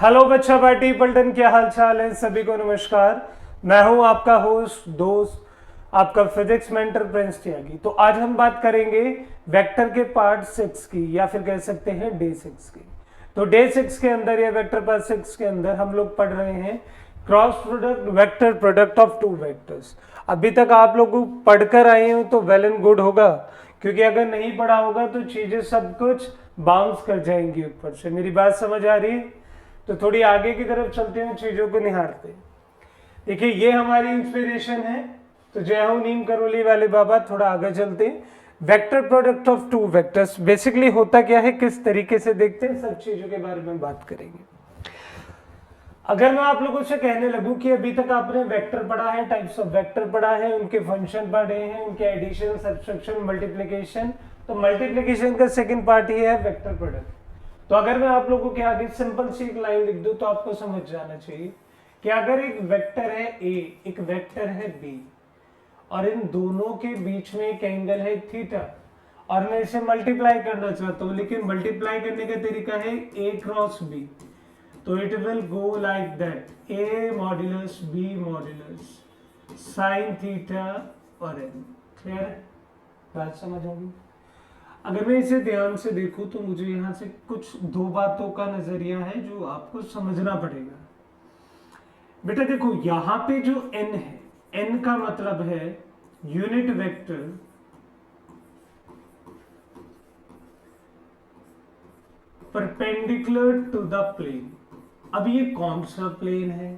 Hello बच्चा party पलटन, क्या हाल चाल है? सभी को नमस्कार। मैं हूं आपका होस्ट दोस्त, आपका फिजिक्स मेंटर प्रिंस त्यागी। तो आज हम बात करेंगे वेक्टर के पार्ट 6 की, या फिर कह सकते हैं डे 6 की। तो डे 6 के अंदर या वेक्टर पार्ट 6 के अंदर हम लोग पढ़ रहे हैं cross product vector product of two vectors. अभी तक आप लोग पढ़कर आए हो तो वेल एंड गुड होगा, क्योंकि अगर नहीं पढ़ा होगा तो चीजें सब कुछ बाउंस कर जाएंगी ऊपर से। मेरी बात समझ आ रही है? तो थोड़ी आगे की तरफ चलते हैं, चीजों को निहारते हैं। देखिए, ये हमारी इंस्पिरेशन है, तो जय हो नीम करोली वाले बाबा। थोड़ा आगे चलते हैं। Vector product of two vectors basically होता क्या है, किस तरीके से देखते हैं, सब चीजों के बारे में बात करेंगे। अगर मैं आप लोगों से कहने लगूं कि अभी तक आपने वेक्टर पढ़ा है, टाइप्स ऑफ वेक्टर पढ़ा है, उनके फंक्शन पढ़े हैं, उनके एडिशन, सब्सट्रैक्शन, मल्टीप्लिकेशन, तो मल्टीप्लिकेशन का सेकंड पार्ट ही है वेक्टर प्रोडक्ट। तो अगर मैं आप लोगों के आगे सिंपल सी एक लाइन लिख दूं तो आपको समझ जाना चाहिए कि अगर एक वेक्टर है ए, एक वेक्टर है बी, और इन दोनों के बीच में एक एंगल है थीटा, और मैं इसे मल्टीप्लाई करना चाहता हूं, लेकिन मल्टीप्लाई करने का तरीका है ए क्रॉस बी, तो it will go like that, A modulus B modulus sine theta और एन। क्लियर है? बात समझ होगी? अगर मैं इसे ध्यान से देखूं तो मुझे यहां से कुछ दो बातों का नजरिया है जो आपको समझना पड़ेगा। बेटा देखो, यहां पे जो n है, n का मतलब है unit vector perpendicular to the plane. अब ये कौन सा प्लेन है,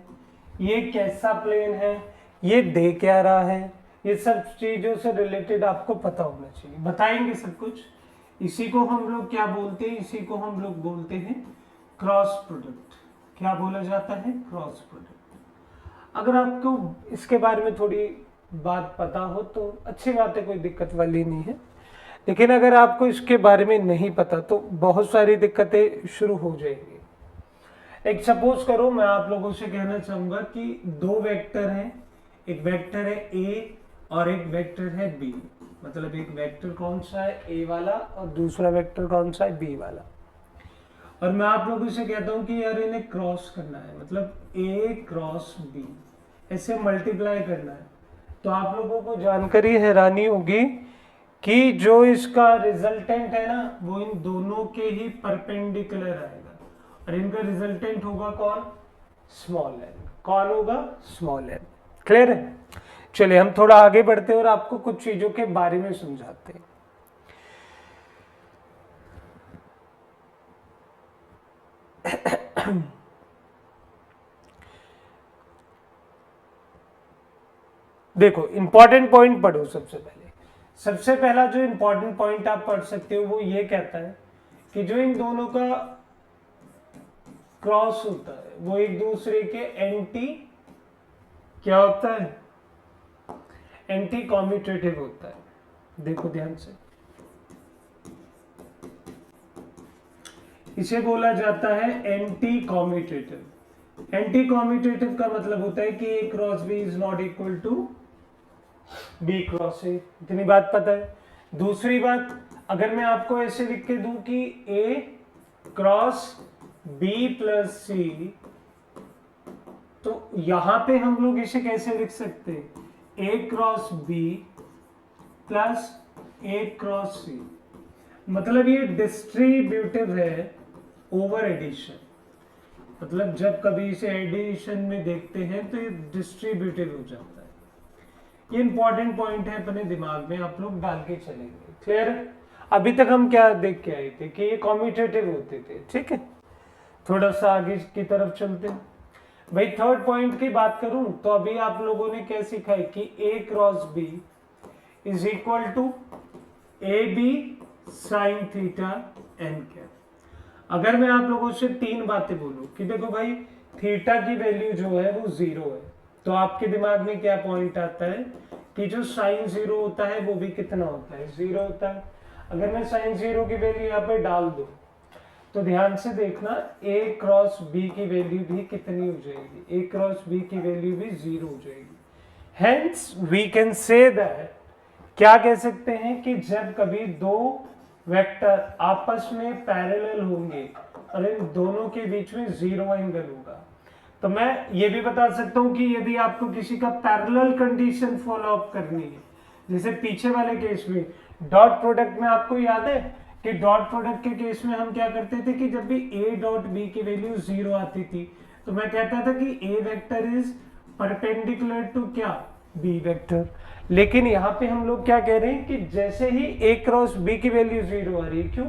ये कैसा प्लेन है, ये दे क्या रहा है, ये सब चीजों से रिलेटेड आपको पता होना चाहिए। बताएंगे सब कुछ। इसी को हम लोग क्या बोलते हैं? इसी को हम लोग बोलते हैं क्रॉस प्रोडक्ट। क्या बोला जाता है? Cross product. अगर आपको इसके बारे में थोड़ी बात पता हो तो अच्छी बात है, कोई दिक्कत वाली नहीं है। लेकिन अगर आपको इसके बारे में नहीं पता तो बहुत सारी दिक्कतें शुरू हो जाएंगी। एक सपोज करो, मैं आप लोगों से कहना चाहूंगा कि दो वेक्टर हैं, एक वेक्टर है ए और एक वेक्टर है बी। मतलब एक वेक्टर कौन सा है? ए वाला, और दूसरा वेक्टर कौन सा है? बी वाला। और मैं आप लोगों से कहता हूं कि यार इन्हें क्रॉस करना है, मतलब ए क्रॉस बी, ऐसे मल्टीप्लाई करना है। तो आप लोगों को जानकारी हैरानी होगी कि जो इसका रिजल्टेंट है ना, वो इन दोनों के ही परपेंडिकुलर आएगा, और इनका रिजल्टेंट होगा कौन? Small N. कौन होगा? Small N. क्लियर है? चलिए हम थोड़ा आगे बढ़ते हैं और आपको कुछ चीजों के बारे में समझाते हैं। देखो, इंपॉर्टेंट पॉइंट पढ़ो सबसे पहले। सबसे पहला जो इंपॉर्टेंट पॉइंट आप पढ़ सकते हो वो ये कहता है कि जो इन दोनों का क्रॉस होता है वो एक दूसरे के एंटी क्या होता है? एंटी कॉम्यूटेटिव होता है। देखो ध्यान से, इसे बोला जाता है एंटी कॉम्यूटेटिव। एंटी कॉम्यूटेटिव का मतलब होता है कि a cross b is not equal to b cross a. इतनी बात पता है। दूसरी बात, अगर मैं आपको ऐसे लिख के दूं कि ए क्रॉस बी प्लस सी, तो यहां पे हम लोग इसे कैसे लिख सकते हैं? ए क्रॉस बी प्लस ए क्रॉस सी। मतलब ये डिस्ट्रीब्यूटिव है ओवर एडिशन। मतलब जब कभी इसे एडिशन में देखते हैं तो ये डिस्ट्रीब्यूटिव हो जाता है। ये इंपॉर्टेंट पॉइंट है, अपने दिमाग में आप लोग डाल के चलेंगे। क्लियर? अभी तक हम क्या देख के आए थे कि ये कॉम्यूटेटिव होते थे। ठीक है, थोड़ा सा आगे की तरफ चलते हैं। भाई थर्ड पॉइंट की बात करूं तो अभी आप लोगों ने क्या सीखा है कि a cross b is equal to A B sine theta n cap. अगर मैं आप लोगों से तीन बातें बोलूं कि देखो भाई, थीटा की वैल्यू जो है वो 0 है, तो आपके दिमाग में क्या पॉइंट आता है कि जो साइन 0 होता है वो भी कितना होता है? 0 होता है। अगर मैं साइन 0 की वैल्यू यहाँ पे डाल दूं तो ध्यान से देखना, a क्रॉस b की वैल्यू भी कितनी हो जाएगी? a क्रॉस b की वैल्यू भी 0 हो जाएगी। Hence we can say that, क्या कह सकते हैं कि जब कभी दो वेक्टर आपस में पैरेलल होंगे और इन दोनों के बीच में 0 एंगल होगा। तो मैं ये भी बता सकता हूं कि यदि आपको किसी का पैरेलल कंडीशन फॉलो अप करनी है, जैसे पीछे वाले केस में डॉट प्रोडक्ट में, आपको याद है कि डॉट प्रोडक्ट के केस में हम क्या करते थे कि जब भी a डॉट b की वैल्यू 0 आती थी तो मैं कहता था कि a vector is perpendicular to क्या, b वेक्टर। लेकिन यहाँ पे हम लोग क्या कह रहे हैं कि जैसे ही a क्रॉस b की वैल्यू 0 आ रही है, क्यों,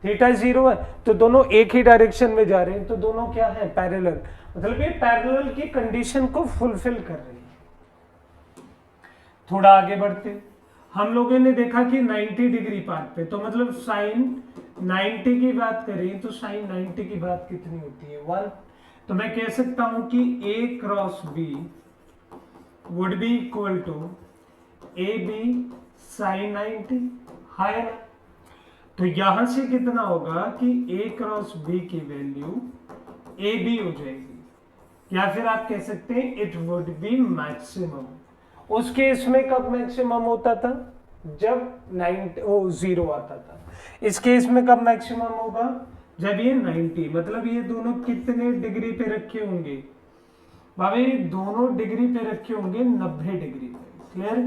थीटा 0 है, तो दोनों एक ही डायरेक्शन में जा रहे हैं, तो दोनों क्या है, पैरेलल, मतलब ये पैरेलल की कंडीशन को फुलफिल कर रही है। थोड़ा आगे बढ़ते, हम लोगों ने देखा कि 90 डिग्री पार्ट पे, तो मतलब साइन 90 की बात करें तो साइन 90 की बात कितनी होती है, 1। तो मैं कह सकता हूं कि a cross b would be equal to A B sine 90, है ना। तो यहां से कितना होगा कि a क्रॉस b की वैल्यू ए बी हो जाएगी, या फिर आप कह सकते हैं इट वुड बी मैक्सिमम। उस केस में कब मैक्सिमम होता था, जब 0 आता था। इस केस में कब मैक्सिमम होगा, जब ये 90, मतलब ये दोनों कितने डिग्री पे रखे होंगे भाई, दोनों डिग्री पे रखे होंगे 90 डिग्री पे। क्लियर।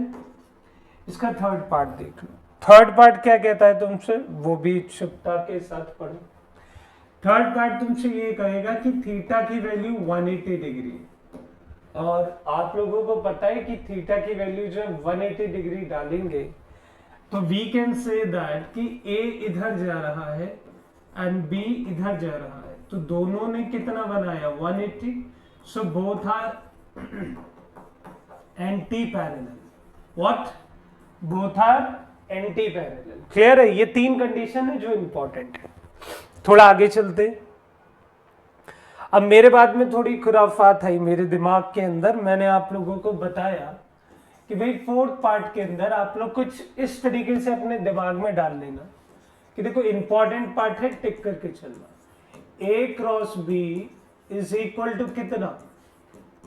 इसका थर्ड पार्ट देख लो, थर्ड पार्ट क्या कहता है तुमसे, वो भी इच्छुकता के साथ पढ़ो। थर्ड पार्ट तुमसे ये कहेगा कि थीटा की वैल्यू 180 डिग्री है, और आप लोगों को पता है कि थीटा की वैल्यू जो 180 डिग्री डालेंगे तो वी कैन से दैट कि ए इधर जा रहा है एंड बी इधर जा रहा है, तो दोनों ने कितना बनाया, 180। So both are anti parallel. What, both are anti parallel. Clear है, ये 3 कंडीशन है जो इंपॉर्टेंट है। थोड़ा आगे चलते, अब मेरे बाद में थोड़ी खुराफात आई मेरे दिमाग के अंदर, मैंने आप लोगों को बताया कि भाई फोर्थ पार्ट के अंदर आप लोग कुछ इस तरीके से अपने दिमाग में डाल लेना कि देखो इंपॉर्टेंट पार्ट है, टिक करके चलना। A cross b is equal to कितना,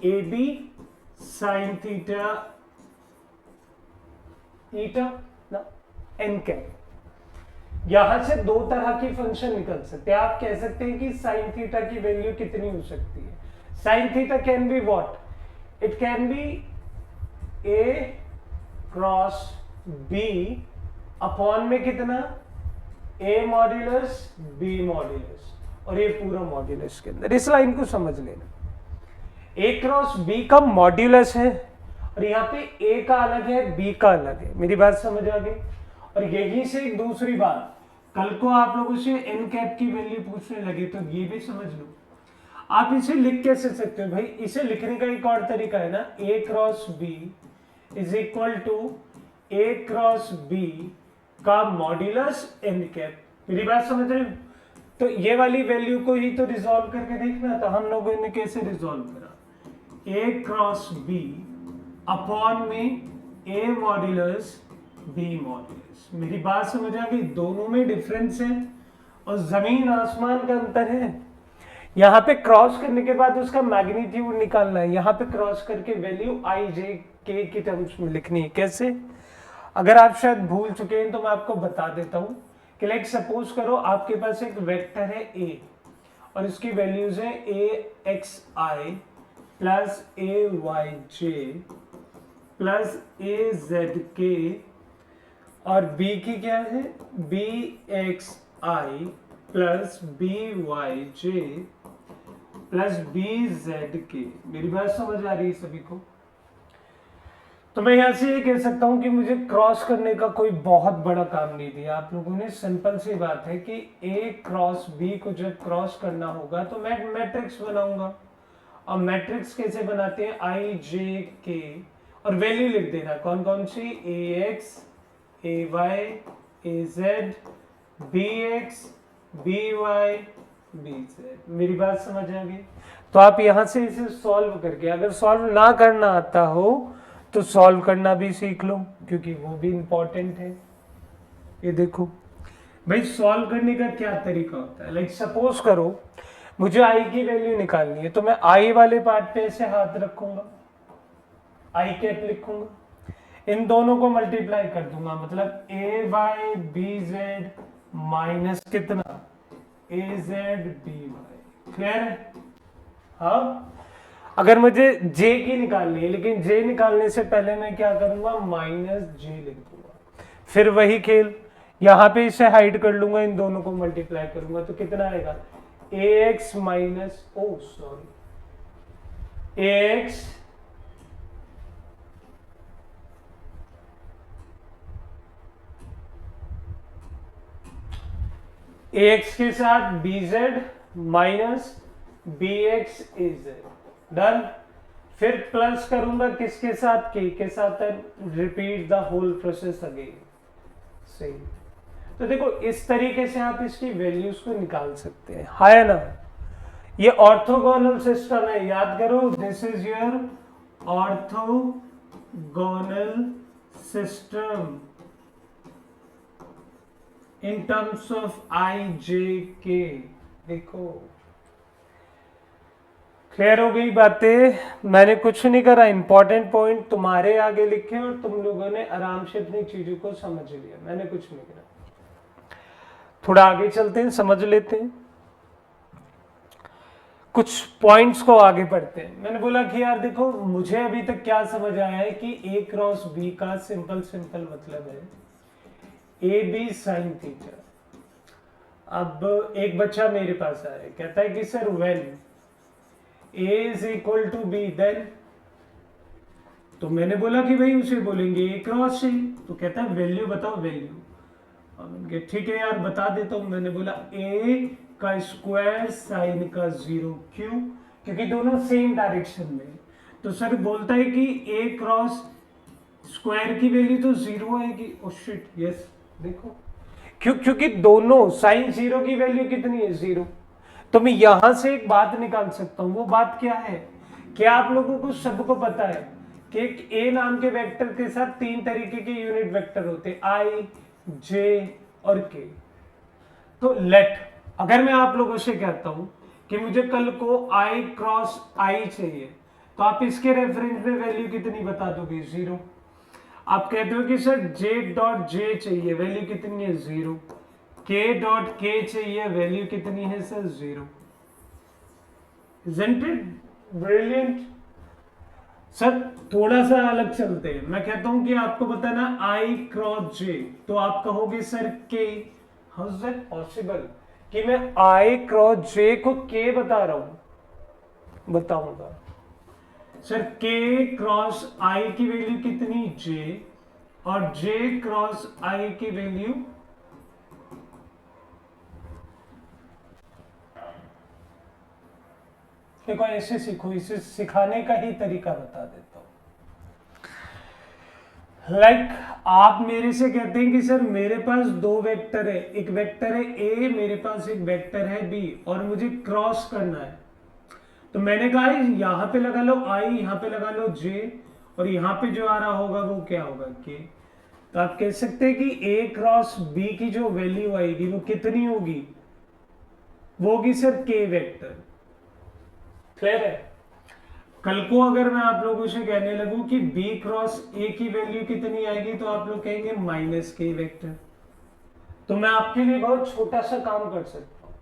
a B sine theta theta ना एन कैप। यहां से 2 तरह की फंक्शन निकल सकते हैं। आप कह सकते हैं कि साइन थीटा की वैल्यू कितनी हो सकती है, sine theta can be what, it can be A cross B upon में कितना, ए मॉड्यूलस बी मॉड्यूलस, और ये पूरा मॉड्यूलस के अंदर। इस लाइन को समझ लेना, ए क्रॉस बी का मॉड्यूलस है और यहाँ पे ए का अलग है, बी का अलग है। मेरी बात समझ आ गई। और यही से एक दूसरी बात, कल को आप लोगों से एन कैप की वैल्यू पूछने लगे तो ये भी समझ लो। आप इसे लिख कैसे सकते हो भाई, इसे लिखने का एक और तरीका है ना, a cross b is equal to a cross b का मॉड्यूलस एन कैप। मेरी बात समझ रहे हो। तो ये वाली वैल्यू को ही तो रिजॉल्व करके देखना, तो हम लोगों ने कैसे रिजॉल्व करा, ए क्रॉस बी अपॉन में ए मॉड्यूलस बी मॉड्यूलस। मेरी बात समझ आ गई, दोनों में डिफरेंस है और जमीन आसमान का अंतर है। यहाँ पे क्रॉस करने के बाद उसका मैग्नीट्यूड निकालना है, यहाँ पे क्रॉस करके वैल्यू आई जे के की टर्म्स में लिखनी है। कैसे, अगर आप शायद भूल चुके हैं तो मैं आपको बता देता हूँ कि लाइक सपोज करो आपके पास एक वेक्टर है ए और इसकी वैल्यूज है ए एक्स आई प्लस ए वाई जे प्लस ए जेड के, और b की क्या है, बी एक्स आई प्लस बी वाई जे प्लस बी जेड के। मेरी बात समझ आ रही है सभी को। तो मैं यहां से ये कह सकता हूं कि मुझे क्रॉस करने का कोई बहुत बड़ा काम नहीं दिया आप लोगों ने। सिंपल सी बात है कि a क्रॉस b को जब क्रॉस करना होगा तो मैं मैट्रिक्स बनाऊंगा, और मैट्रिक्स कैसे बनाते हैं, आई जे के, और वैल्यू लिख देना कौन कौन सी, a x a y a z b x b y b z. मेरी बात समझ आ गई। तो आप यहां से इसे सॉल्व करके, अगर सॉल्व ना करना आता हो तो सॉल्व करना भी सीख लो, क्योंकि वो भी इंपॉर्टेंट है। ये देखो भाई, सॉल्व करने का क्या तरीका होता है। लाइक सपोज करो मुझे आई की वैल्यू निकालनी है, तो मैं आई वाले पार्ट पे ऐसे हाथ रखूंगा, आई कैप लिखूंगा, इन दोनों को मल्टीप्लाई कर दूंगा, मतलब ए वाई बी जेड माइनस कितना ए जेड बी वाई। क्लियर है? हाँ, अगर मुझे जे की निकालनी है, लेकिन जे निकालने से पहले मैं क्या करूंगा, माइनस जे लिख दूंगा। फिर वही खेल, यहां पे इसे हाइड कर लूंगा, इन दोनों को मल्टीप्लाई करूंगा तो कितना आएगा, a x minus, oh sorry, a x a x के साथ b z minus b x a z. Done. फिर प्लस करूंगा किसके साथ, के साथ, repeat the whole process again. सही। तो देखो इस तरीके से आप इसकी वैल्यूज को निकाल सकते हैं, है ना। ये ऑर्थोगोनल सिस्टम है, याद करो, this is your orthogonal system in terms of i j k. देखो क्लियर हो गई बातें। मैंने कुछ नहीं करा, इंपॉर्टेंट पॉइंट तुम्हारे आगे लिखे और तुम लोगों ने आराम से अपनी चीजों को समझ लिया, मैंने कुछ नहीं करा। थोड़ा आगे चलते हैं, समझ लेते हैं, कुछ पॉइंट्स को आगे पढ़ते हैं। मैंने बोला कि यार देखो, मुझे अभी तक क्या समझ आया है कि ए क्रॉस बी का सिंपल मतलब है ए बी साइन थीटा। अब एक बच्चा मेरे पास आया, कहता है कि sir when A is equal to B then, तो मैंने बोला कि भाई उसे बोलेंगे A क्रॉस C। तो कहता है वैल्यू बताओ, वैल्यू। ठीक है यार बता देता हूं। मैंने बोला A का स्क्वायर साइन का 0, क्यों? क्योंकि दोनों सेम डायरेक्शन में। तो सर बोलता है कि A क्रॉस स्क्वायर की वैल्यू तो 0 आएगी। Oh shit, yes. देखो क्योंकि दोनों साइन 0 की वैल्यू कितनी है, 0। तो मैं यहां से एक बात निकाल सकता हूं। वो बात क्या है? क्या आप लोगों को सबको पता है कि एक ए नाम के वेक्टर के साथ 3 तरीके के यूनिट वेक्टर होते हैं, आई, जे और के। तो लेट, अगर मैं आप लोगों से कहता हूं कि मुझे कल को आई क्रॉस आई चाहिए, तो आप इसके रेफरेंस में वैल्यू कितनी बता दोगे, 0। आप कहते हो कि सर जे डॉट जे चाहिए, वैल्यू कितनी है, 0। के डॉट के चाहिए, वैल्यू कितनी है sir, 0। Isn't it brilliant? Sir थोड़ा सा अलग चलते हैं। मैं कहता हूं कि आपको बताना आई क्रॉस जे, तो आप कहोगे सर के। हाउ इज दैट पॉसिबल कि मैं आई क्रॉस जे को के बता रहा हूं? बताऊंगा सर, के क्रॉस आई की वैल्यू कितनी, जे, और जे क्रॉस आई की वैल्यू, देखो ऐसे सीखो, इसे सिखाने का ही तरीका बता देता हूं। लाइक आप मेरे से कहते हैं कि सर मेरे पास 2 वेक्टर है, एक वेक्टर है ए, मेरे पास एक वेक्टर है बी, और मुझे क्रॉस करना है। तो मैंने कहा यहां पे लगा लो आई, यहां पे लगा लो जे, और यहां पे जो आ रहा होगा वो क्या होगा, के। तो आप कह सकते हैं कि ए क्रॉस बी की जो वैल्यू आएगी वो कितनी होगी, वो होगी सर के वेक्टर। क्लियर है? कल को अगर मैं आप लोगों से कहने लगूं कि b क्रॉस a की वैल्यू कितनी आएगी, तो आप लोग कहेंगे माइनस के वेक्टर। तो मैं आपके लिए बहुत छोटा सा काम कर सकता हूं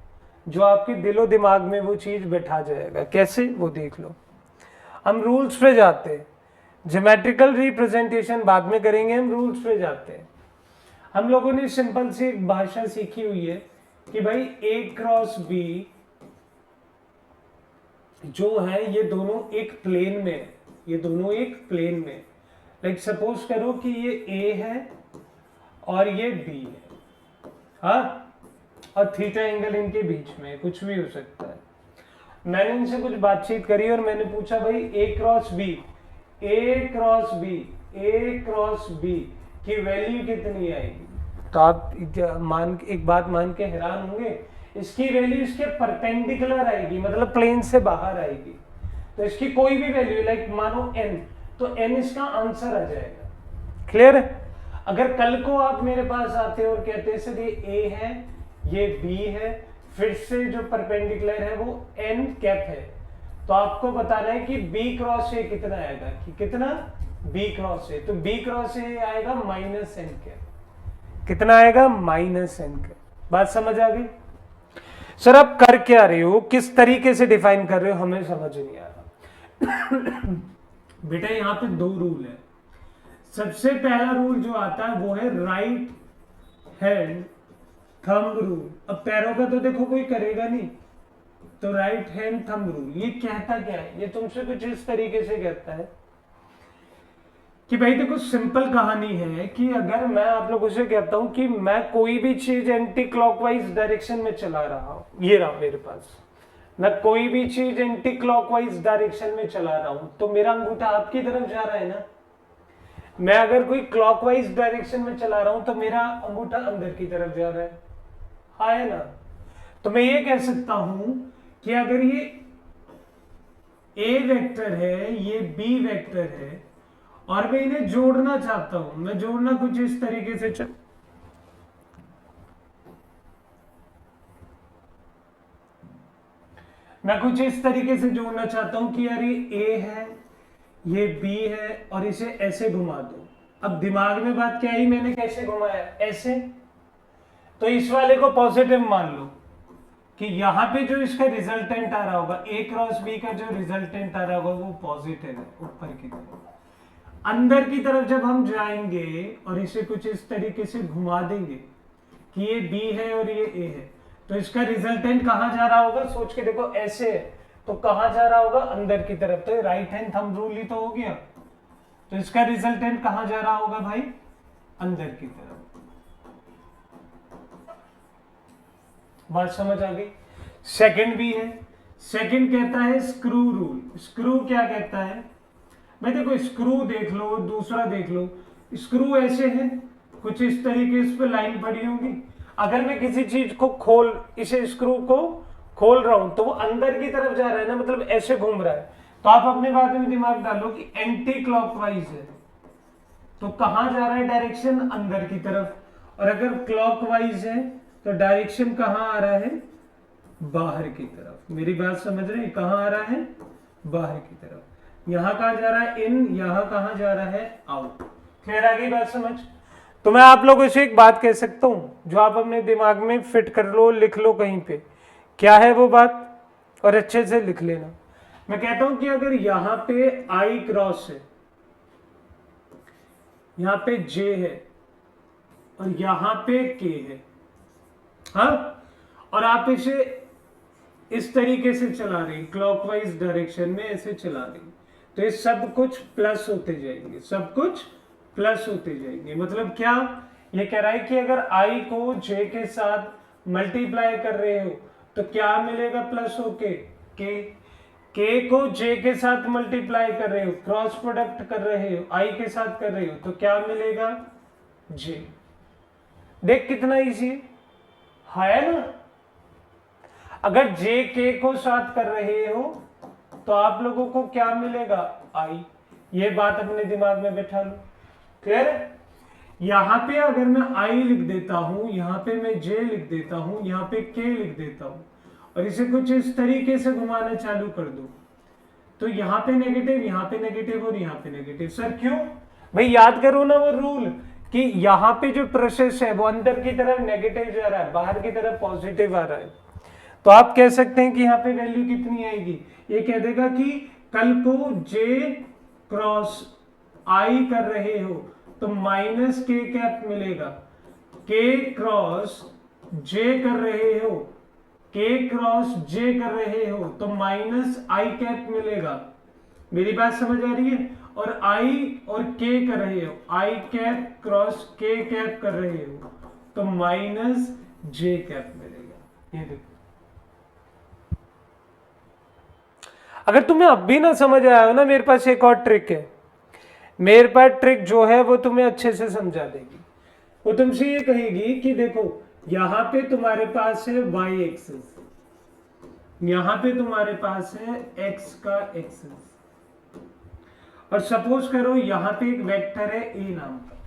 जो आपके दिलो दिमाग में वो चीज बैठा जाएगा। कैसे, वो देख लो। हम रूल्स पे जाते हैं, ज्योमेट्रिकल रिप्रेजेंटेशन बाद में करेंगे, हम रूल्स पे जाते हैं। हम लोगों ने सिंपल सी एक भाषा सीखी हुई है कि भाई a क्रॉस b जो है ये दोनों एक प्लेन में है, ये दोनों एक प्लेन में। लाइक सपोज करो कि ये ए है और ये बी है, हाँ, और थीटा एंगल इनके बीच में, कुछ भी हो सकता है। मैंने इनसे कुछ बातचीत करी और मैंने पूछा भाई ए cross B, A cross B, A cross B की वैल्यू कितनी आएगी? तो आप एक बात मान के हैरान होंगे, इसकी वैल्यू इसके परपेंडिकुलर आएगी, मतलब प्लेन से बाहर आएगी। तो इसकी कोई भी वैल्यू, लाइक मानो n, तो n इसका आंसर आ जाएगा। क्लियर है? अगर कल को आप मेरे पास आते और कहते सर ये a है, ये b है, फिर से जो परपेंडिकुलर है वो n कैप है, तो आपको बताना है कि b क्रॉस a कितना आएगा, कि कितना, b क्रॉस a। तो b क्रॉस a आएगा -n कैप। कितना आएगा? -n cap. बात समझ आ गई? सर आप कर क्या रहे हो, किस तरीके से डिफाइन कर रहे हो, हमें समझ नहीं आ रहा। बेटा यहाँ पे दो रूल है। सबसे पहला रूल जो आता है वो है राइट हैंड थंब रूल। अब पैरों का तो देखो कोई करेगा नहीं, तो राइट हैंड थंब रूल ये कहता क्या है, ये तुमसे कुछ इस तरीके से कहता है कि भाई देखो सिंपल कहानी है कि अगर मैं आप लोगों से कहता हूं कि मैं कोई भी चीज एंटी क्लॉकवाइज डायरेक्शन में चला रहा हूं, ये रहा मेरे पास, मैं कोई भी चीज एंटी क्लॉकवाइज डायरेक्शन में चला रहा हूं, तो मेरा अंगूठा आपकी तरफ जा रहा है ना। मैं अगर कोई क्लॉकवाइज डायरेक्शन में चला रहा हूं तो मेरा अंगूठा अंदर की तरफ जा रहा है, हाँ है ना। तो मैं ये कह सकता हूं कि अगर ये ए वेक्टर है, ये बी वेक्टर है, और मैं इन्हें जोड़ना चाहता हूं, मैं जोड़ना कुछ इस तरीके से मैं कुछ इस तरीके से जोड़ना चाहता हूं कि यार ये ए है, ये बी है, और इसे ऐसे घुमा दो। अब दिमाग में बात क्या आई, मैंने कैसे घुमाया, ऐसे। तो इस वाले को पॉजिटिव मान लो कि यहां पे जो इसका रिजल्टेंट आ रहा होगा, ए क्रॉस बी का जो रिजल्टेंट आ रहा होगा वो पॉजिटिव है ऊपर की तरफ। अंदर की तरफ जब हम जाएंगे और इसे कुछ इस तरीके से घुमा देंगे कि ये बी है और ये ए है, तो इसका रिजल्टेंट कहां जा रहा होगा, सोच के देखो, ऐसे है तो कहां जा रहा होगा, अंदर की तरफ। तो राइट हैंड थंब रूल ही तो हो गया, तो इसका रिजल्टेंट कहां जा रहा होगा भाई, अंदर की तरफ। बात समझ आ गई। सेकंड भी है, सेकंड कहता है स्क्रू रूल। स्क्रू क्या कहता है भाई, देखो स्क्रू देख लो, दूसरा देख लो, स्क्रू ऐसे है कुछ इस तरीके, इस पे लाइन पड़ी होगी। अगर मैं किसी चीज को इसे स्क्रू को खोल रहा हूं तो वो अंदर की तरफ जा रहा है ना, मतलब ऐसे घूम रहा है। तो आप अपने बात में दिमाग डालो कि एंटी क्लॉकवाइज है तो कहां जा रहा है डायरेक्शन, अंदर की तरफ। और अगर क्लॉकवाइज है तो डायरेक्शन कहां आ रहा है, बाहर की तरफ। मेरी बात समझ रहे हैं, कहां आ रहा है, बाहर की तरफ। यहां कहां जा रहा है, इन, यहां कहां जा रहा है, आउट। क्लियर आ गई बात समझ। तो मैं आप लोगों से एक बात कह सकता हूं जो आप अपने दिमाग में फिट कर लो, लिख लो कहीं पे, क्या है वो बात, और अच्छे से लिख लेना। मैं कहता हूं कि अगर यहां पे आई क्रॉस है, यहां पे जे है, और यहां पे के है, हाँ, और आप इसे इस तरीके से चला रहे हैं, क्लॉकवाइज डायरेक्शन में ऐसे चला रहे हैं, तो ये सब कुछ प्लस होते जाएंगे, सब कुछ प्लस होते जाएंगे। मतलब क्या, ये कह रहा है कि अगर आई को जे के साथ मल्टीप्लाई कर रहे हो तो क्या मिलेगा प्लस होके, के को जे के साथ मल्टीप्लाई कर रहे हो, क्रॉस प्रोडक्ट कर रहे हो, आई के साथ कर रहे हो, तो क्या मिलेगा, जे। देख कितना इजी है ना। अगर जे के को साथ कर रहे हो तो आप लोगों को क्या मिलेगा, आई। ये बात अपने दिमाग में बैठा लो। क्लियर है। यहां पे अगर मैं आई लिख देता हूं, यहां पे मैं जे लिख देता हूं, यहां पे के लिख देता हूं, और इसे कुछ इस तरीके से घुमाना चालू कर दो, तो यहां पे नेगेटिव, यहां पे नेगेटिव और यहां पे नेगेटिव। सर क्यों भाई, याद करो ना वो रूल कि यहां पे जो प्रोसेस है वो अंदर की तरफ नेगेटिव जा रहा है, बाहर की तरफ पॉजिटिव आ रहा है। तो आप कह सकते हैं कि यहाँ पे वैल्यू कितनी आएगी, ये कह देगा कि कल को जे क्रॉस आई कर रहे हो तो माइनस के कैप मिलेगा, के क्रॉस जे कर रहे हो, के क्रॉस जे कर रहे हो तो माइनस आई कैप मिलेगा। मेरी बात समझ आ रही है। और आई और के कर रहे हो, आई कैप क्रॉस के कैप कर रहे हो तो माइनस जे कैप मिलेगा। ये देखो, अगर तुम्हें अब भी ना समझ आया हो ना, मेरे पास एक और ट्रिक है। मेरे पास ट्रिक जो है वो तुम्हें अच्छे से समझा देगी। वो तुमसे ये कहेगी कि देखो यहां पे तुम्हारे पास है y एक्सिस, यहां पे तुम्हारे पास है x का एक्सिस, और सपोज करो यहां पे एक वेक्टर है a नाम का,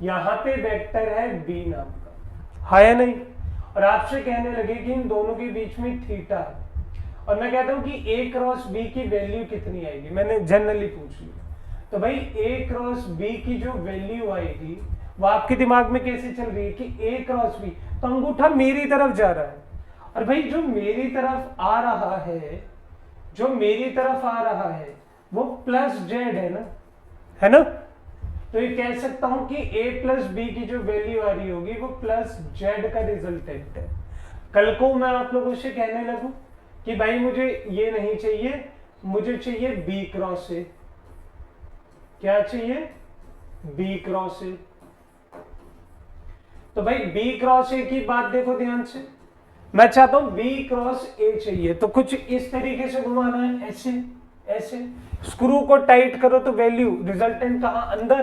यहां पे वेक्टर है b नाम का, है या नहीं। और आपसे कहने लगे कि इन दोनों के बीच में थीटा है, और मैं कहता हूं कि a क्रॉस b की वैल्यू कितनी आएगी, मैंने जनरली पूछ लिया। तो भाई a क्रॉस b की जो वैल्यू आएगी वो आपके दिमाग में कैसे चल रही है कि a क्रॉस b, तो अंगूठा मेरी तरफ जा रहा है और भाई जो मेरी तरफ आ रहा है, जो मेरी तरफ आ रहा है वो प्लस जेड है ना। तो ये कह सकता हूं कि a प्लस बी की जो वैल्यू आ रही होगी वो प्लस जेड का रिजल्टेंट है। कल को मैं आप लोगों से कहने लगूं कि भाई मुझे ये नहीं चाहिए, मुझे चाहिए b क्रॉस ए। क्या चाहिए? b क्रॉस ए। तो भाई b क्रॉस ए की बात देखो ध्यान से, मैं चाहता हूं b क्रॉस ए चाहिए, तो कुछ इस तरीके से घुमाना है, ऐसे ऐसे स्क्रू को टाइट करो तो वैल्यू रिजल्टेंट कहां? अंदर।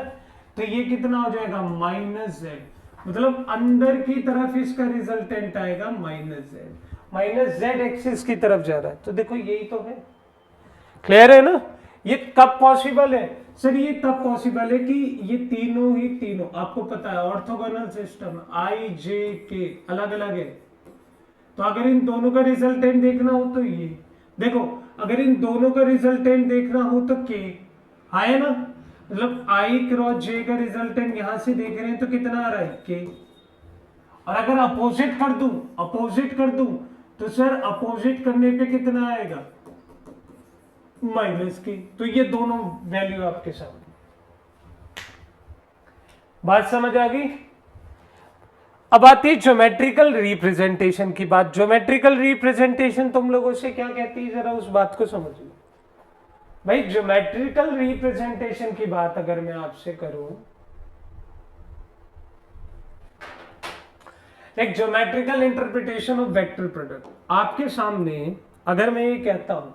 तो ये कितना हो जाएगा? माइनस जेड, मतलब अंदर की तरफ इसका रिजल्टेंट आएगा minus Z, minus Z axis की तरफ जा रहा है। तो देखो यही तो है, क्लियर है ना। ये कब पॉसिबल है सर? ये तब पॉसिबल है कि ये तीनों ही तीनों आपको पता है ऑर्थोगोनल सिस्टम, आई जे के अलग अलग है। तो अगर इन दोनों का रिजल्टेंट देखना हो तो ये देखो, अगर इन दोनों का रिजल्टेंट देखना हो तो के है ना, मतलब आई क्रॉस जे का रिजल्टेंट यहां से देख रहे हैं तो कितना आ रहा है? के। और अगर अपोजिट कर दूं, अपोजिट कर दूं तो सर अपोजिट करने पे कितना आएगा? माइनस के। तो ये दोनों वैल्यू आपके सामने, बात समझ आ गई। अब आती है ज्योमेट्रिकल रिप्रेजेंटेशन की बात। ज्योमेट्रिकल रिप्रेजेंटेशन तुम लोगों से क्या कहती है, जरा उस बात को समझ लो भाई। ज्योमेट्रिकल रिप्रेजेंटेशन की बात अगर मैं आपसे करूं, एक geometrical interpretation of vector product, आपके सामने अगर मैं ये कहता हूं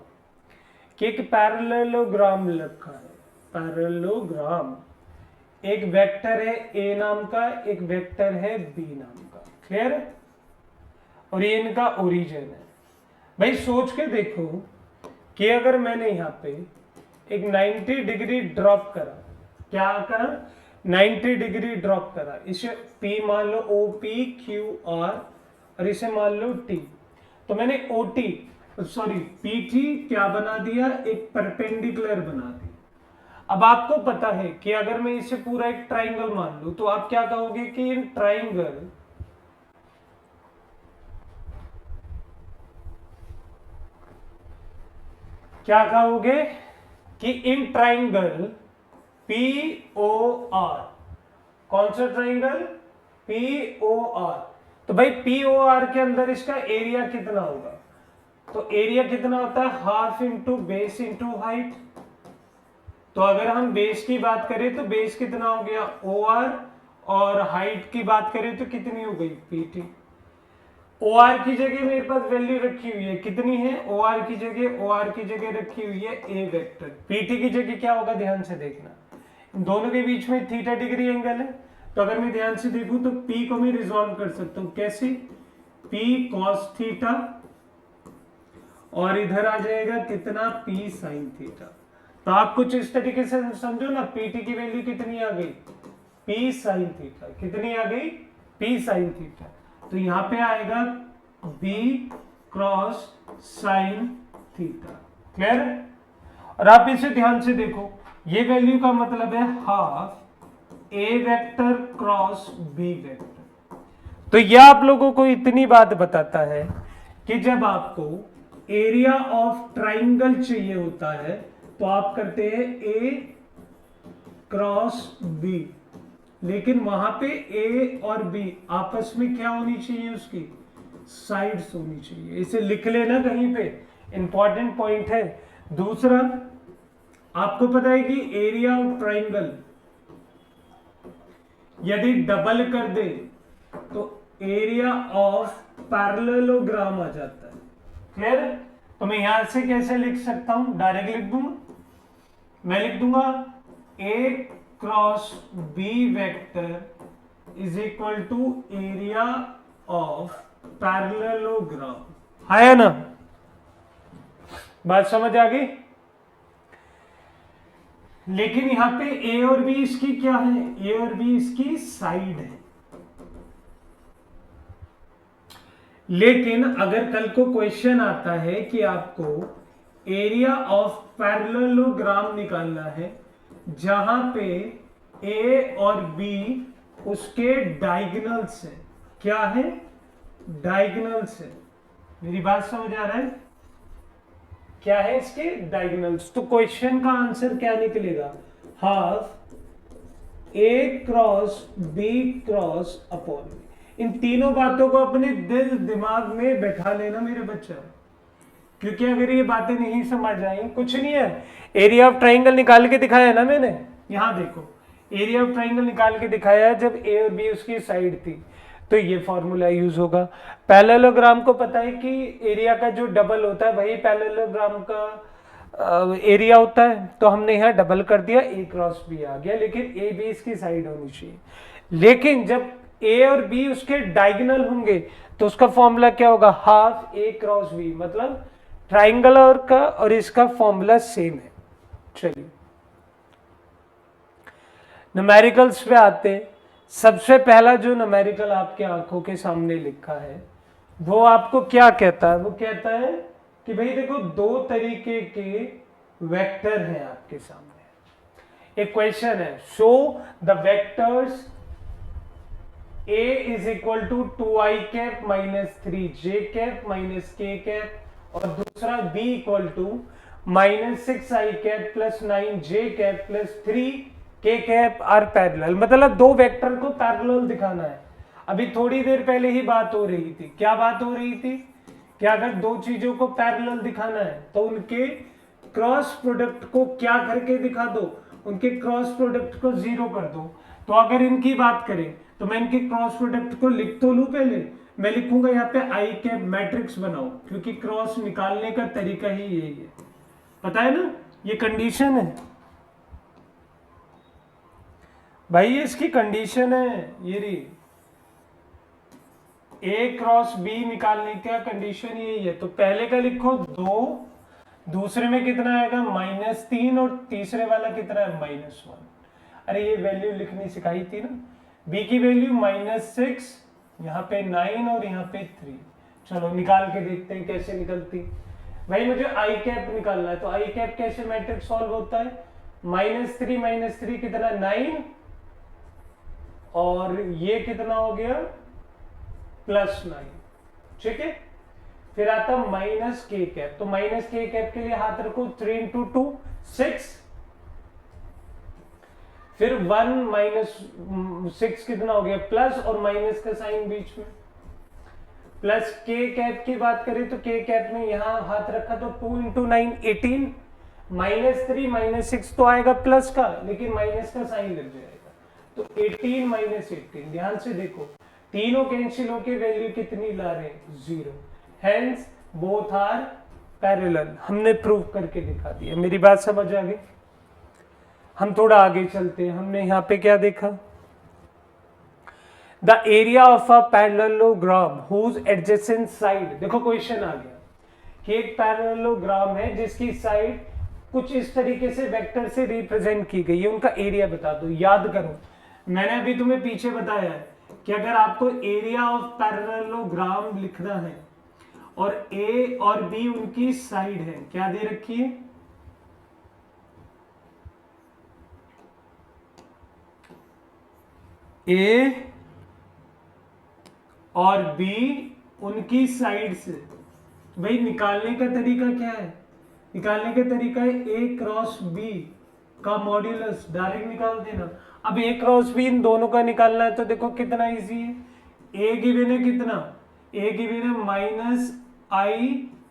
कि एक पैरेललोग्राम लिखा है, पैरेललोग्राम, एक वेक्टर है ए नाम का, एक वेक्टर है बी नाम का, क्लियर है, और ये इनका ओरिजिन है। भाई सोच के देखो कि अगर मैंने यहाँ पे एक 90 डिग्री ड्रॉप करा, क्या करा? 90 डिग्री ड्रॉप करा, इसे P मान लो, OP QR, और इसे मान लो T। तो मैंने OT सॉरी PT क्या बना दिया? एक परपेंडिकुलर बना दिया। अब आपको पता है कि अगर मैं इसे पूरा एक ट्राइंगल मान लूं तो आप क्या कहोगे कि इन ट्राइंगल क्या कहोगे कि इन ट्राइंगल POR, कौन सा ट्राइंगल? POR। तो भाई POR के अंदर इसका एरिया कितना होगा? तो एरिया कितना होता है? Half into base into height. तो अगर हम बेस की बात करें तो बेस कितना हो गया? OR, और हाइट की बात करें तो कितनी हो गई? PT। OR की जगह मेरे पास वैल्यू रखी हुई है, कितनी है? OR की जगह रखी हुई है A वेक्टर। PT की जगह क्या होगा? ध्यान से देखना, दोनों के बीच में थीटा डिग्री एंगल है। तो अगर मैं ध्यान से देखूं तो P को मैं रिजॉल्व कर सकता हूं, कैसे? P cos थीटा, और इधर आ जाएगा कितना? P sin theta. तो आप कुछ इस तरीके से समझो ना, PT की वैल्यू कितनी आ गई? P sin theta. कितनी आ गई? P sin theta. तो यहां पे आएगा B cross sin theta, clear है। और आप इसे ध्यान से देखो, ये वैल्यू का मतलब है half A vector cross B vector. तो यह आप लोगों को इतनी बात बताता है कि जब आपको एरिया ऑफ ट्राइंगल चाहिए होता है तो आप करते हैं A क्रॉस B, लेकिन वहां पे A और B आपस में क्या होनी चाहिए? उसकी साइड्स होनी चाहिए। इसे लिख लेना कहीं पे, इंपॉर्टेंट पॉइंट है। दूसरा, आपको पता है कि एरिया ऑफ ट्राइंगल यदि डबल कर दे तो एरिया ऑफ पैरेललोग्राम आ जाता है, क्लियर है। तो मैं यहां से कैसे लिख सकता हूं? डायरेक्ट लिख दूंगा, मैं लिख दूंगा A cross B vector is equal to area of parallelogram, है ना। बात समझ आ गई। लेकिन यहां पे A और B इसकी क्या है? A और B इसकी साइड है। लेकिन अगर कल को क्वेश्चन आता है कि आपको एरिया ऑफ पैरेललोग्राम निकालना है जहां पे A और B उसके डायगोनल्स है, क्या है? डायगोनल्स है, मेरी बात समझ आ रहा है? क्या है इसके डायगोनल्स? तो क्वेश्चन का आंसर क्या निकलेगा? Half a cross b cross upon b. इन तीनों बातों को अपने दिल दिमाग में बैठा लेना मेरे बच्चा, क्योंकि अगर ये बातें नहीं समझ आई, कुछ नहीं है। एरिया ऑफ ट्राइंगल निकाल के दिखाया है ना मैंने, यहां देखो एरिया ऑफ ट्राइंगल निकाल के दिखाया है, जब ए और बी उसकी साइड थी तो ये फॉर्मूला यूज होगा। पैरेललोग्राम को पता है कि एरिया का जो डबल होता है वही पैरेललोग्राम का एरिया होता है, तो हमने यहाँ डबल कर दिया, ए क्रॉस बी आ गया, लेकिन ए बी इसकी साइड होनी चाहिए। लेकिन जब ए और बी उसके डायगोनल होंगे तो उसका फॉर्मूला क्या होगा? हाफ ए क्रॉस बी, मतलब ट्राइंगल और का और इसका फॉर्मूला सेम है। चलिए न्यूमेरिकल्स पे आते हैं। सबसे पहला जो न्यूमेरिकल आपके आंखों के सामने लिखा है वो आपको क्या कहता है? वो कहता है कि भाई देखो, दो तरीके के वेक्टर हैं आपके सामने। एक क्वेश्चन है, show the vectors a is equal to 2i cap minus 3j cap minus k cap, और दूसरा b equal to minus 6i cap plus 9j cap plus 3k cap are parallel. मतलब दो vector को parallel दिखाना है। अभी थोड़ी देर पहले ही बात हो रही थी, क्या बात हो रही थी? कि अगर दो चीजों को पैरेलल दिखाना है तो उनके क्रॉस प्रोडक्ट को क्या करके दिखा दो? उनके क्रॉस प्रोडक्ट को 0 कर दो। तो अगर इनकी बात करें तो मैं इनके क्रॉस प्रोडक्ट को लिख तो लूं पहले। मैं लिखूंगा यहाँ पे आई कैप मैट्रिक्स बनाओ, क्योंकि क्रॉस निकालने का तरीका ही यही है, पता है ना? ये कंडीशन है भाई, ये इसकी कंडीशन है। ये रही ए क्रॉस बी निकालने का कंडीशन यही है। तो पहले का लिखो 2, दूसरे में कितना आएगा? -3, और तीसरे वाला कितना है? -1। अरे ये वैल्यू लिखनी सिखाई थी ना। b की वैल्यू -6, यहाँ पे 9 और यहाँ पे 3। चलो निकाल के देखते हैं कैसे निकलती। भाई मुझे आई कैप निकालना है, तो आई कैप कैसे मैट्रिक्स सॉल्व होता है? -3 कितना? 9, और ये कितना हो गया? +9, ठीक है। फिर आता माइनस k कैप, तो माइनस k कैप के लिए हाथ रखो, 3 × 2 6, फिर 1 - 6 कितना हो गया? प्लस और माइनस का साइन बीच में, प्लस k कैप की बात करें तो k कैप में यहां हाथ रखा तो 2 × 9 18, -3 - 6 तो आएगा प्लस का, लेकिन माइनस का साइन लग जाएगा, तो 18 - 18। ध्यान से देखो, तीनों कैंसिल होके वैल्यू कितनी ला रहे हैं? 0। Hence both are parallel. हमने प्रूव करके दिखा दिया। मेरी बात समझ आ गई? हम थोड़ा आगे चलते हैं। हमने यहाँ पे क्या देखा? The area of a parallelogram whose adjacent side. देखो क्वेश्चन आ गया कि एक पैरेललोग्राम है जिसकी साइड कुछ इस तरीके से वेक्टर से रिप्रेजेंट की गई है, उनका एरिया बता दो। याद करो, मैंने अभी तुम्हें पीछे बताया है कि अगर आपको एरिया ऑफ पैरेललोग्राम लिखना है और ए और बी उनकी साइड है, क्या दे रखी है? ए और बी उनकी साइड से। भाई निकालने का तरीका क्या है? निकालने का तरीका है ए क्रॉस बी का मॉड्यूलस, डायरेक्ट निकाल देना। अब ए क्रॉस बी इन दोनों का निकालना है तो देखो कितना इजी है। ए गिवन है कितना? ए गिवन है -i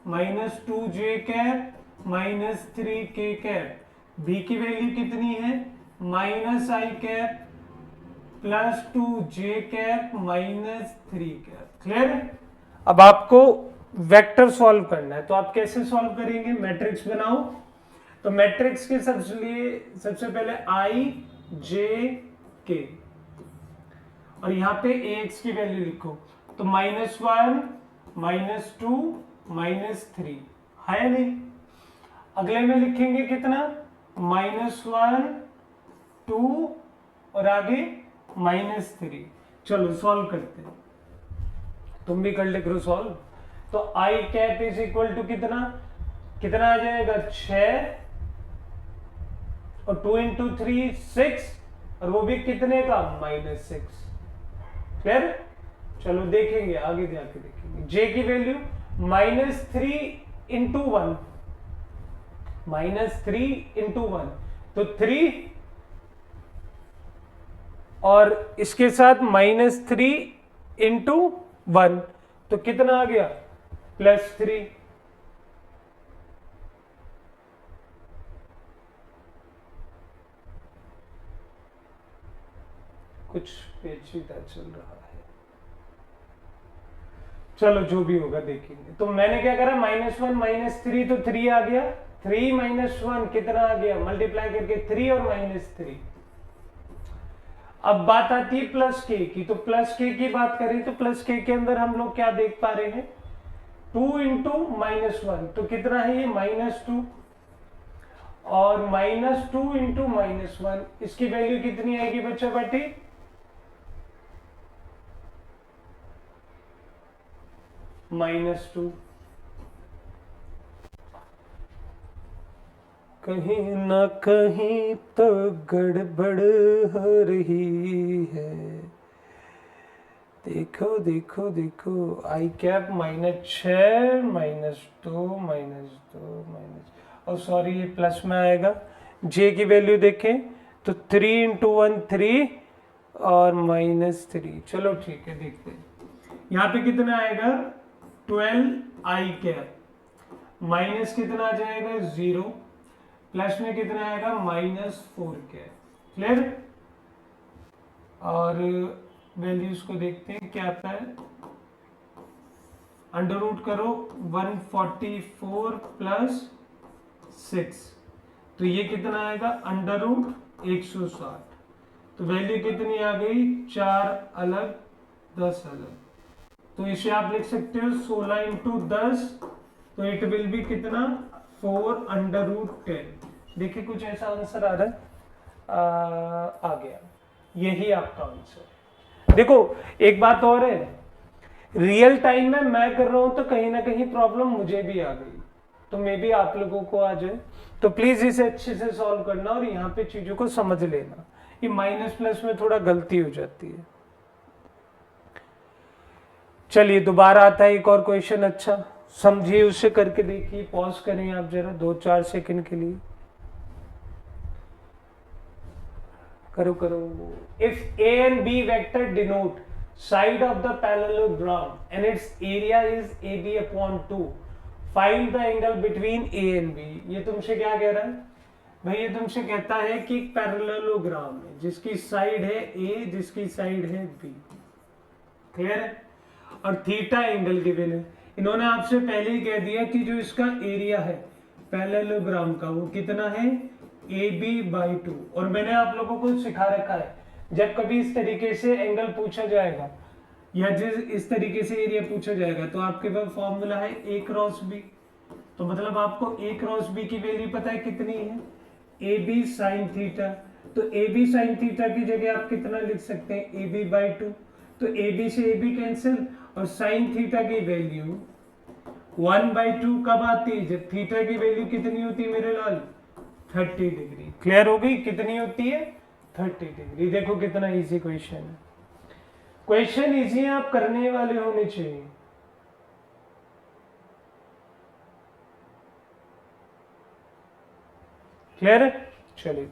-2j cap -3k cap. B की वैल्यू कितनी है? -i cap +2j cap -3 cap. Clear है? अब आपको वेक्टर सॉल्व करना है, तो आप कैसे सॉल्व करेंगे? मैट्रिक्स बनाओ। तो मैट्रिक्स के सबसे पहले i j k, और यहाँ पे ax की वैल्यू लिखो, तो -1 -2 -3 है नहीं। अगले में लिखेंगे कितना? -1 2 और आगे -3। चलो सॉल्व करते हैं, तुम भी कर ले करो सॉल्व। तो आई कैप इज इक्वल टू कितना कितना आ जाएगा? 6, और 2 × 3 6, और वो भी कितने का? -6। क्लियर? चलो देखेंगे, आगे जाके देखेंगे। जे की वैल्यू -3 × 1, -3 × 1 तो 3, और इसके साथ -3 × 1 तो कितना आ गया, +3। कुछ पेचीदा चल रहा है, चलो जो भी होगा देखेंगे। तो मैंने क्या करा, -1 -3 तो 3 आ गया, 3 - 1 कितना आ गया, मल्टीप्लाई करके 3 और -3। अब बात आती है प्लस के की, तो प्लस के की बात करें तो प्लस के अंदर हम लोग क्या देख पा रहे हैं, 2 × -1 तो कितना है ये, -2, और -2 × -1 इसकी वैल्यू कितनी आएगी बच्चों बेटी, -2। कहीं ना कहीं तो गड़बड़ हो रही है, देखो देखो देखो, आई कैप -6 -2 और सॉरी ये प्लस में आएगा। जे की वैल्यू देखें तो 3 × 1 3 और -3, चलो ठीक है देखते हैं। यहाँ पे कितना आएगा, 12 आई कैप, माइनस कितना आ जाएगा 0, प्लस में कितना आएगा -4 कैप, क्लियर। और वैल्यूज को देखते हैं क्या आता है, अंडर रूट करो 144 + 6 तो ये कितना आएगा, अंडर रूट 160। तो वैल्यू कितनी आ गई, 4 अलग 10 अलग, तो इसे आप लिख सकते हो 16 × 10, तो इट विल बी कितना, 4 अंडर रूट 10। देखिए कुछ ऐसा आंसर आ रहा है, आ गया, यही आपका आंसर। देखो एक बात और है, रियल टाइम में मैं कर रहा हूं तो कहीं ना कहीं प्रॉब्लम मुझे भी आ गई, तो मे भी आप लोगों को आ जाए, तो प्लीज इसे अच्छे से सॉल्व करना और यहाँ पे चीजों को समझ लेना। ये माइनस प्लस में थोड़ा गलती हो जाती है। चलिए दोबारा आता है एक और क्वेश्चन, अच्छा समझिए, उसे करके देखिए, पॉज करें आप जरा 2-4 सेकंड के लिए, करो करो। If A and B vector denote side of the parallelogram and its area is A B upon 2, find the angle between A and B. ये तुमसे क्या कह रहा है भाई, ये तुमसे कहता है कि पैरेललोग्राम है जिसकी साइड है ए, जिसकी साइड है बी, क्लियर है, और थीटा एंगल गिवन है। इन्होंने आपसे पहले ही कह दिया कि जो इसका एरिया है पैरेललोग्राम का वो कितना है, AB/2। और मैंने आप लोगों को सिखा रखा है, जब कभी इस तरीके से एंगल पूछा जाएगा या जिस इस तरीके से एरिया पूछा जाएगा तो आपके पास फॉर्मूला है A×B, तो मतलब आपको A×B की वैल्यू पता है कितनी है, AB sin थीटा। तो AB sin थीटा की जगह आप कितना लिख सकते हैं, AB/2, तो AB से AB कैंसिल, और sin थीटा की वैल्यू 1/2 कब आती है, जब थीटा की वैल्यू कितनी होती है मेरे लाल, 30 डिग्री। क्लियर हो गई, कितनी होती है, 30 डिग्री। देखो कितना इजी क्वेश्चन है, क्वेश्चन इजी है, आप करने वाले होने चाहिए। क्लियर है, चलिए